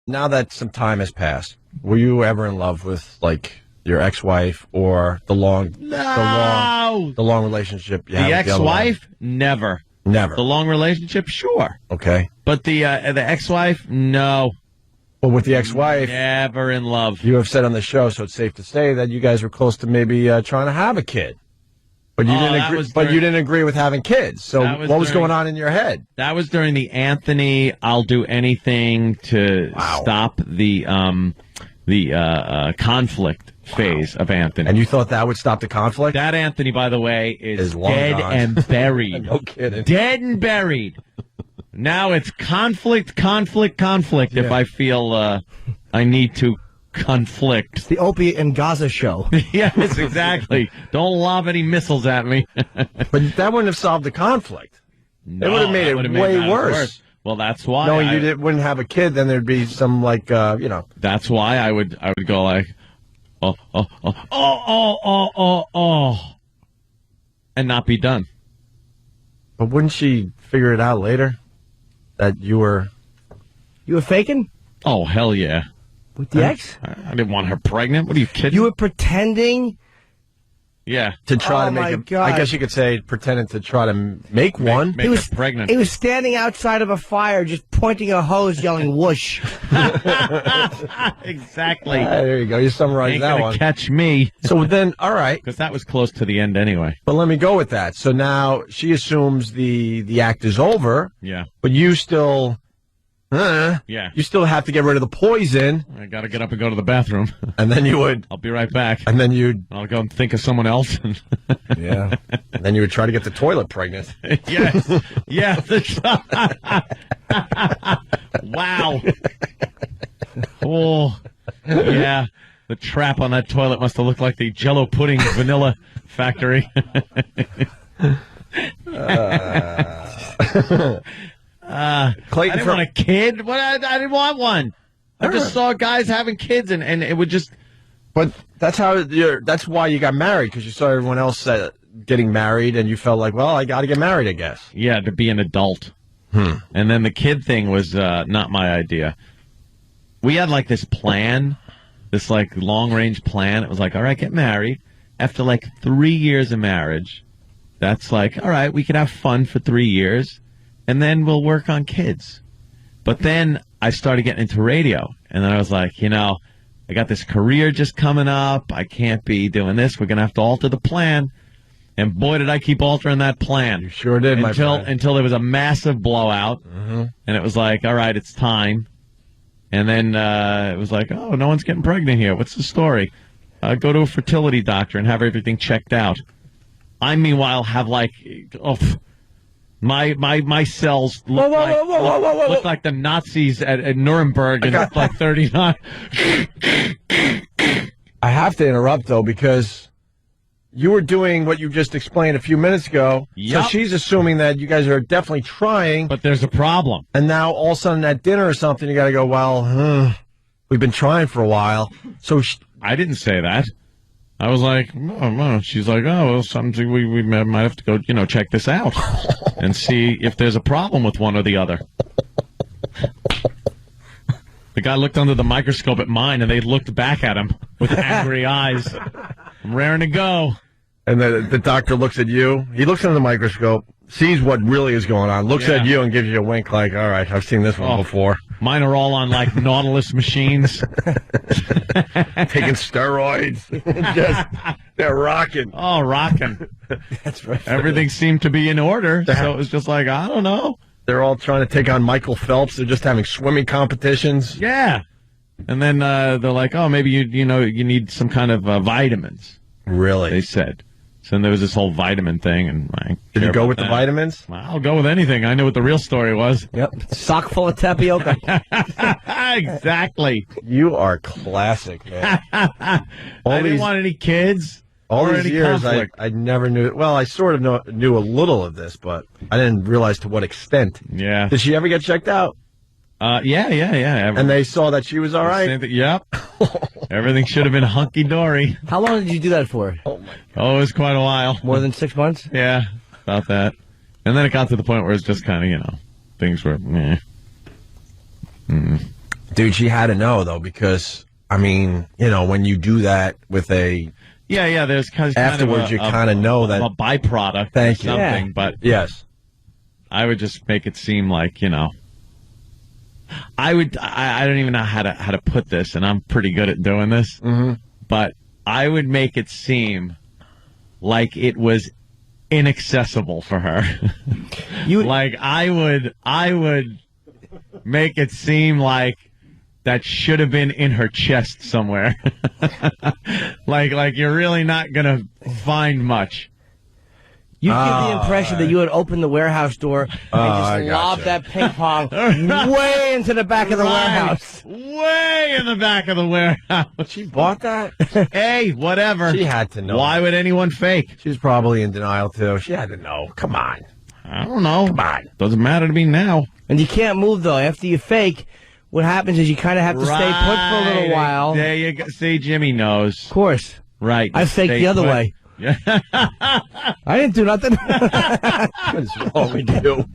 now that some time has passed, were you ever in love with, like, your ex-wife or the long relationship you had with the ex-wife? Never. Never. The long relationship? Sure. Okay. But the ex-wife? No. Well, with the ex-wife, never in love. You have said on the show, so it's safe to say that you guys were close to maybe trying to have a kid. But you didn't agree. But you didn't agree with having kids. So what was going on in your head? That was during the Anthony. I'll do anything to stop the conflict phase of Anthony. And you thought that would stop the conflict? That Anthony, by the way, is dead gone. and buried. No kidding. Dead and buried. Now it's conflict. Yeah. If I feel I need to conflict. It's the Opie and Gaza show. Yes, exactly. Don't lob any missiles at me. But that wouldn't have solved the conflict. No, it would have made it way worse. Well, that's why. Knowing you wouldn't have a kid, then there'd be some, like, That's why I would go like, oh, and not be done. But wouldn't she figure it out later? That you were faking? Oh, hell yeah. With the ex? I didn't want her pregnant. What are you kidding? You were pretending? Yeah. To try to make my it. God. I guess you could say pretending to try to make one. Make her pregnant. He was standing outside of a fire just pointing a hose yelling whoosh. Exactly. There you go. You summarized that one. Catch me. So then, all right. Because that was close to the end anyway. But let me go with that. So now she assumes the act is over. Yeah. But you still... yeah. You still have to get rid of the poison. I got to get up and go to the bathroom. And then you would... I'll be right back. And then you'd... I'll go and think of someone else. Yeah. And then you would try to get the toilet pregnant. Yes. Yeah. Wow. Oh, yeah. The trap on that toilet must have looked like the Jell-O pudding vanilla factory. Clayton, I didn't want a kid. I didn't want one. I just saw guys having kids, and it would just... But that's why you got married, because you saw everyone else getting married, and you felt like, well, I got to get married, I guess. Yeah, to be an adult. And then the kid thing was not my idea. We had like this plan, this like long-range plan. It was like, all right, get married. After like 3 years of marriage, that's like, all right, we can have fun for 3 years, and then we'll work on kids. But then I started getting into radio, and then I was like, I got this career just coming up. I can't be doing this. We're going to have to alter the plan. And boy, did I keep altering that plan. You sure did, my friend. Until there was a massive blowout. Mm-hmm. And it was like, all right, it's time. And then it was like, oh, no one's getting pregnant here. What's the story? Go to a fertility doctor and have everything checked out. I, meanwhile, have like... My cells look like the Nazis at Nuremberg in like 39. I have to interrupt, though, because you were doing what you just explained a few minutes ago. Yep. So she's assuming that you guys are definitely trying. But there's a problem. And now all of a sudden at dinner or something, you got to go, well, we've been trying for a while. So I didn't say that. I was like, oh. She's like, oh, well, something we might have to go, check this out and see if there's a problem with one or the other. The guy looked under the microscope at mine, and they looked back at him with angry eyes. I'm raring to go. And the doctor looks at you. He looks under the microscope, sees what really is going on, looks at you and gives you a wink like, all right, I've seen this one before. Mine are all on, like, Nautilus machines. Taking steroids. They're rocking. Oh, rocking. That's right. Everything seemed to be in order, so it was just like, I don't know. They're all trying to take on Michael Phelps. They're just having swimming competitions. Yeah. And then they're like, oh, maybe you need some kind of vitamins. Really? They said. So then there was this whole vitamin thing, and did you go with the vitamins? I'll go with anything. I knew what the real story was. Yep, sock full of tapioca. Exactly. You are classic, man. I didn't want any kids. All these years, I never knew. Well, I sort of knew a little of this, but I didn't realize to what extent. Yeah. Did she ever get checked out? Yeah. And they saw that she was all right? Yep. Everything should have been hunky-dory. How long did you do that for? Oh, it was quite a while. More than 6 months? Yeah, about that. And then it got to the point where it's just kind of, things were, Did Dude, she had to know, though, because, I mean, when you do that with a... Yeah, there's kind of afterwards, you kind of know that... a byproduct Thank or something, you. But... Yes. I would just make it seem like, I don't even know how to put this, and I'm pretty good at doing this, but I would make it seem like it was inaccessible for her. Like, I would make it seem like that should have been in her chest somewhere. like you're really not going to find much. You give the impression that you had opened the warehouse door and just lobbed that ping pong way into the back of the warehouse. Way in the back of the warehouse. She bought that? Hey, whatever. She had to know. Why would anyone fake? She was probably in denial, too. She had to know. Come on. I don't know. Come on. Doesn't matter to me now. And you can't move, though. After you fake, what happens is you kind of have to stay put for a little while. There you go. See, Jimmy knows. Of course. Right. I faked the other way. I didn't do nothing. What is wrong with you?